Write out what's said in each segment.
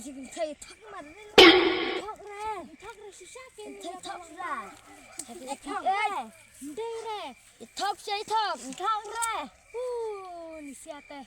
지금 저희 턱 맞는 턱을 시작해. 턱이라. 턱래. đây nè. 턱 xây 턱. 턱래. Ni siapa?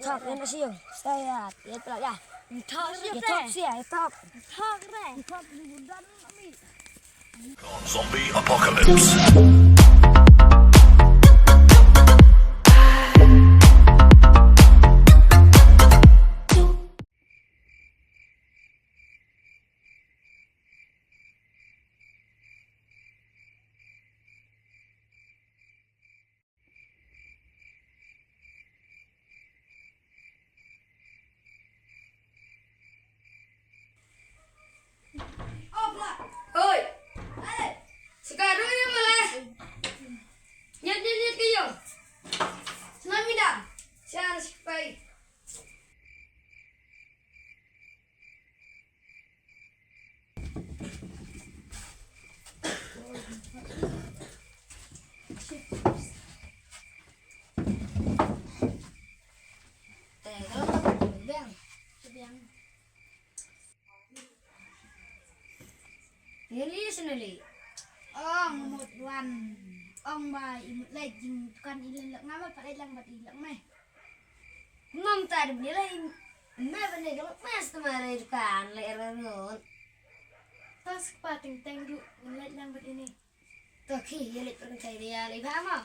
턱 ini sih. Saya itu ya. 턱 sih 턱. 턱래. 턱 liburan kami. Zombie apocalypse. Ôi, sekarang ini malah nyet ke yo. Senang tidak? Saya harus baik. Ini seneli. Ông một đoàn ông bà một lệch con đi lượng ngắm phải làm vật lượng này Ngom tadi bilai me benda kalau mas kemarin kan leher ngon. tas pating teng du lệch làm vật ini Tuh ki ya lihat orang kayak dia lebih apa?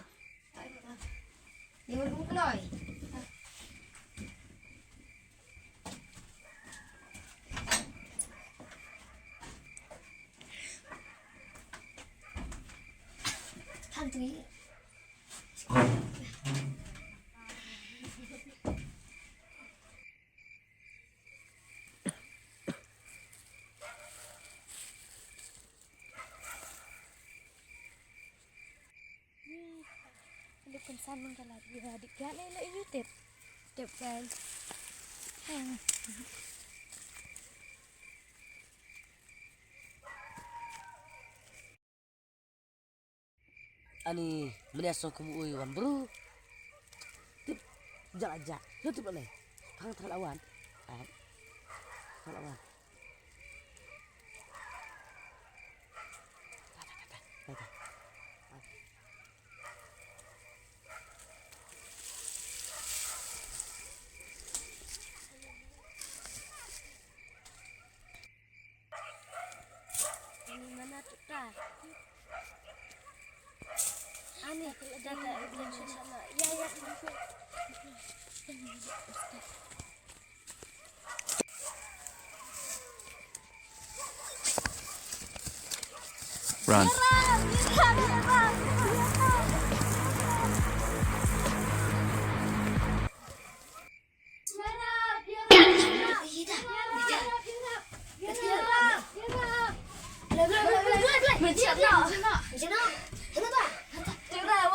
Dia mau keloi. Hantu. Ada pensan mengkalah dia adik gak lele YouTube tiap guys Ani melihat kamu wan bro tip jalan YouTube boleh kang lawan lawan ini mana tuh kak Ani data bilang sana ya Run.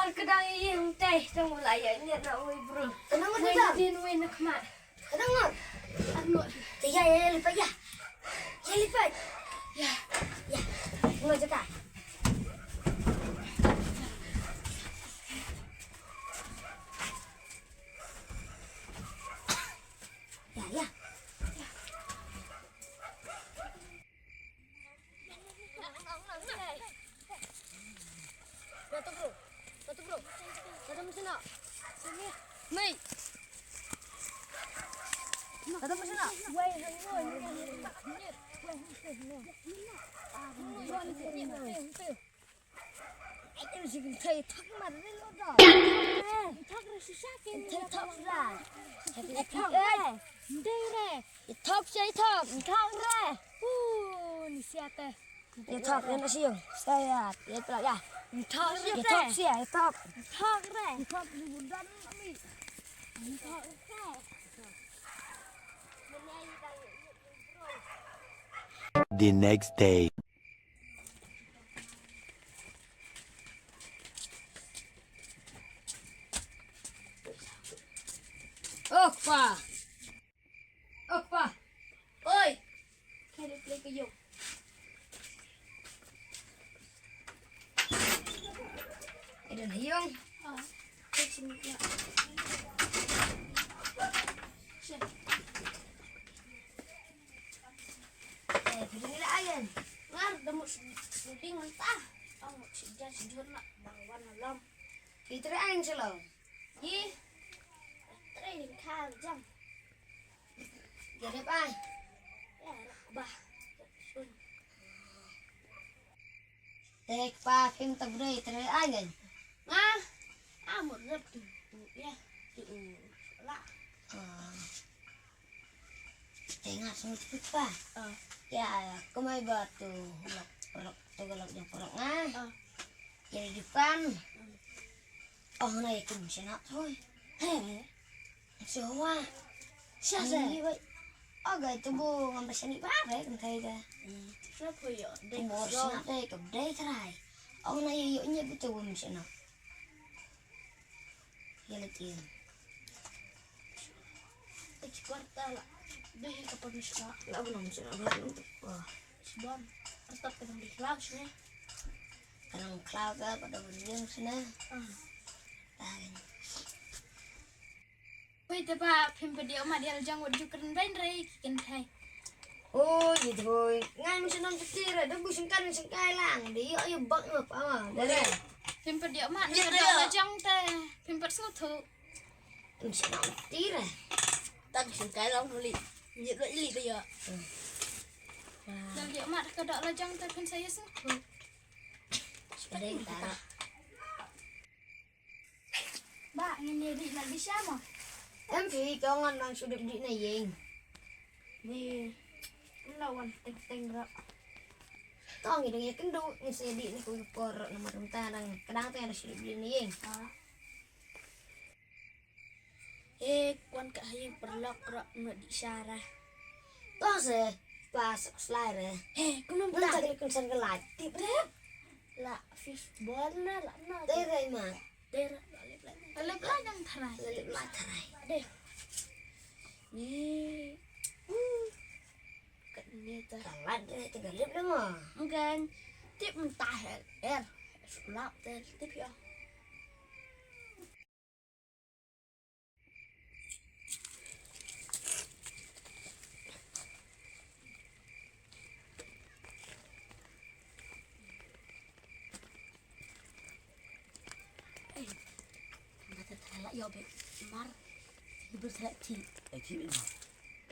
Kedang yang teh temu layaknya nak wei bro. kenang Wei nggak din wei nak mat. kenang nggak Anu. ya lipat ya lipat Ya. nggak jeka ya Satu bro. Satu mesin nak. Sini. Mai. Satu mesin nak. quay Ini 지금 저희 턱 맞는 거다. 턱을 시작해 턱이라. 턱래 đây nè. 턱 xây 턱. 턱래 ni siapa? 턱 ini sih. Saya itu ya. 턱 턱 sih 턱. 턱래 턱 liburan kami. The next day. Opa. Oi. Kaya play kayo. Ito na yung. Lemuk seding mentah. Ang sejak sejur nak bangwan alam. Kita ang selaw. Ye. Training khal jam. Jadi apa? Ya bah. Sun. Tek pa phim tập đây trai anh ấy. Một rất đủ ya. Đủ lạ. Tengah sempit pa. Ya, kau mai batu pelak pelak yang pelak ngah. Jadi depan. Oh này cùng sẽ nọ thôi. Số à. Sao vậy? Vậy tôi bu ngambil seni bác đấy cùng thầy kìa. Rất vui ở đây. Một sẽ nọ đây cầm đây thế này. Ông này dụ như tôi bu sẽ nọ. Vậy là tiền. Tôi chỉ quan tâm là đây kapan bisa Lah belum sẽ nọ belum. sebon tetap dengan di cloud sini. Kadang cloud ke pada berjeng sana. Tahan. Wait, ba phim video mà đi jang wad jukan bain rai kikan thai. Oh gitu thôi. Ngay mình sẽ nằm trước kia rồi, đó bùi sinh căn sinh cai làng đi ở yêu bận ngược mà. Đây đây. Phim video mà đi là jang ta phim bật số thu. Mình sẽ nằm tí rồi. Ta sinh cái long lì. Nhiệt vậy lì bây giờ. Video mà có đỡ là jang ta phim saya số thu. Ở đây ta. Ba nghe đi là đi sao mà. Em phi cho ngon đang sudah di này gì? Ni lawan ting-ting ra. Tao nghĩ dengan kan do ni saya di ni ko por nomor ta đang kadang ta ada sudah di ni. Quan cả hai perlok ra no di Sarah. Tao sẽ pas slide rồi. Cũng nằm Nó tadi kun sang kelai. Tip rep. là fish ball là nó Teh rai mà. der lep lại đang thay Lelip lah tarai. đây ni cái này ta Kalat dia tinggal lip dah mah. mungkin tiếp mình tài er lap tên tiếp theo Lại yo be mar. Ibu selek ci. Ci ini.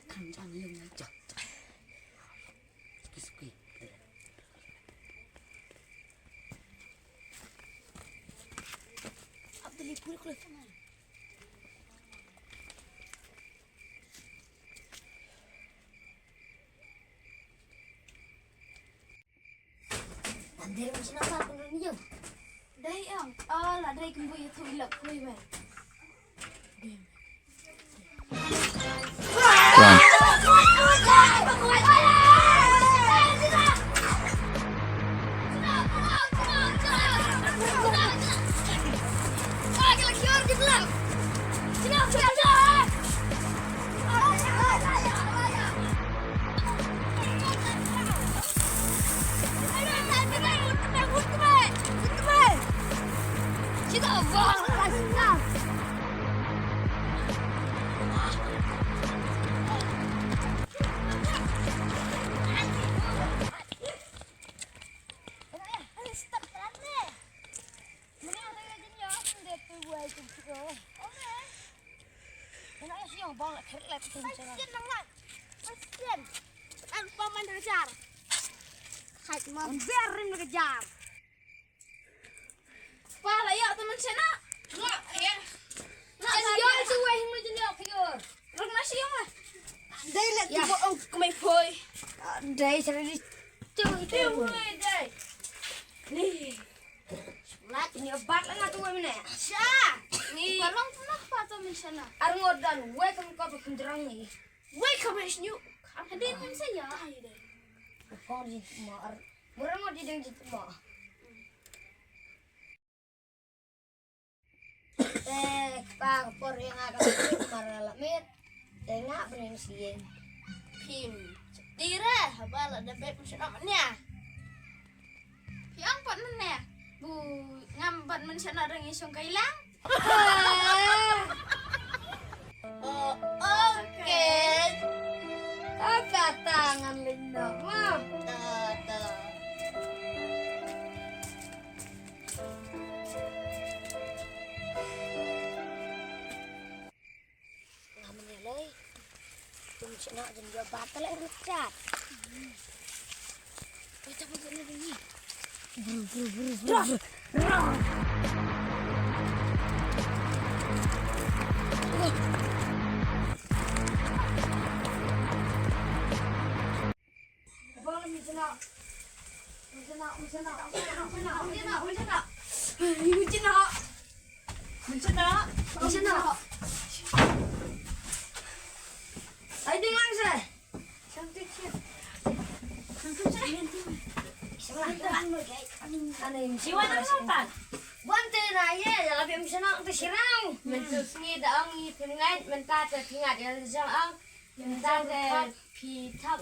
Kan jang lung aja. Suki-suki. Abdul kulit Nanti macam apa pun ni je. đây ông là đây cũng vui thôi lập vui vậy Biarin mengejar. Pala ya teman sana. Enggak ya. Nak dia suwe hing macam dia figur. Rong nasi yang lah. Đây là Ya ông mày phơi. đây sẽ đi chơi Tiêu phơi đây. Ni. lát ni obat lah ngatu we mene. Sa. Ni. Parang kenapa teman sana? Arngod dan we kan kau berkenderang ni. Wake up as new. Hadin man saya. Ay deh. Kau di mar. Murang ngod di deng di mar. Pa por yang akan maralamit. Tengah bening sien. Phim. Tira, bala da bet man sana nha. Piang pat man nè. Bu ngambat man sana rang isong kailang. Oke. Kakak tangan lindung. Mam. Sino juga batal rucat. Kita begini ini. Bantu raya lebih misalnya untuk sirau. Mentusnya daang ini tengah mentah tengah dia jangan mentah pi tak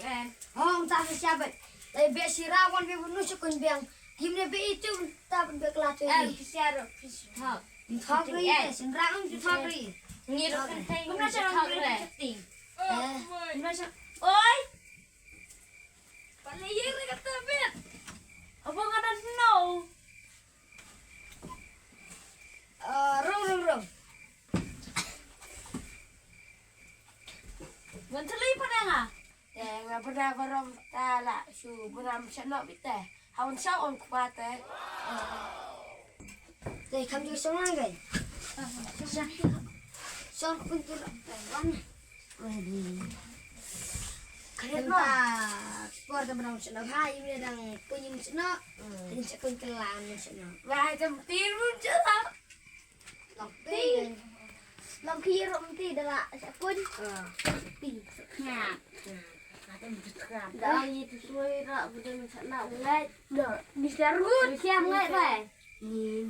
Oh, tak siapa. Lebih sirau kan lebih bunuh cukun biang. Gimana be itu tak berkelas ini. siar pi tak Thakri, senrang tu thakri. ni ro kan tai tak Oi. Palayir na kata bet. Abang ada snow. Rong. Menteli pada nga. Nga pada barang tala su beram sanok bite. Hawan sa on kupate. Jadi kamu juga senang kan? Soal pun tu wan. Kalian tak keluarga berang senang. Hai ini dang punya senang. Ini cakap kelam senang. Wah jam tiru jela. Lam kiri mesti dah pun. dah itu suai rak bukan nak ngai Bisa rut. bisa ngai bae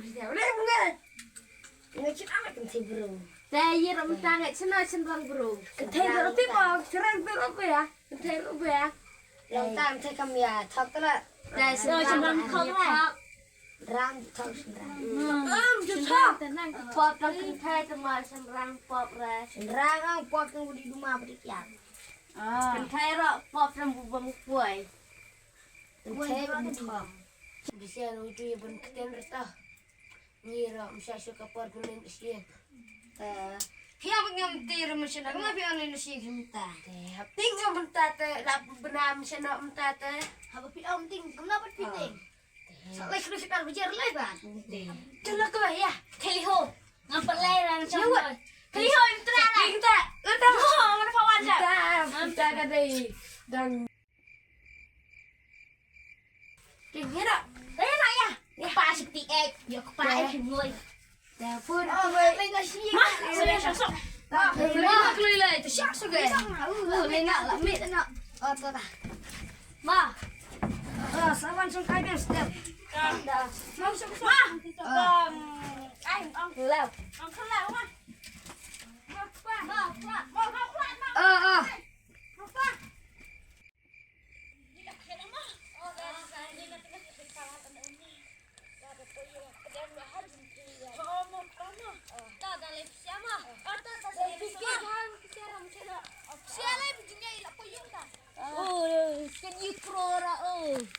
Bisa boleh nggak? Nggak cakap macam si bro. saya ram tangan senang senang bro Thầy rồi tiếp vào, serang tu apa ya? Thầy rồi về. Long time saya kami ya thak telah. saya senang không tak Ram thak senang. tenang pop lagi thai teman senang pop re Senang ang pot yang di rumah berikian. kan thai rak pop ram bubang kuai Saya berthak. Bisa lucu ya pun keten reta. Ngira masa suka pot kuning isian. Pihak yang tiru macam mana? Kenapa orang Indonesia minta? Tinggal mentate, nak benam senok mentate. Apa pihak orang ting? Kenapa piting? Soalnya kalau kita bicara lebar. Tolong kau ya. keliho ngapa lai macam Keliho itu lah. Kita, kita mana kawan saya? Kita kadai dan. Kira, saya nak ya kupa seperti egg ya kupa egg ngoi Dapur. Oh, baik sih. saya sosok. Lima kelila itu siapa suka? Lena lah, mid nak. Oh, tu dah. ma Sawan sung kai biar step. Dah. Mau sung sung. Anh ông leo ông không làm không?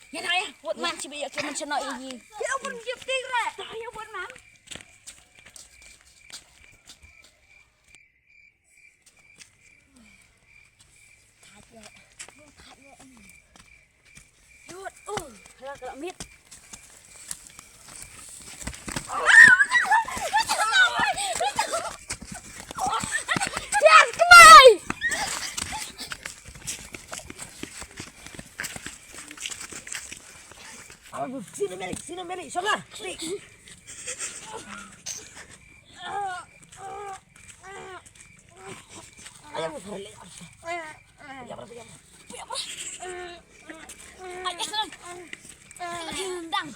Yan ay, what man si biya kaya man siya na iyi. Kaya pun gift tigre. Tayo pun man. Hala kalau mit. Sini Meli, solar. Ayam boleh. Gendang.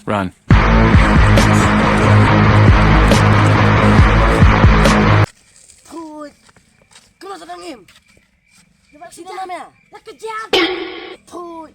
Run. Put. Keluar sedang im. Sini namanya. Nak kejam. Put.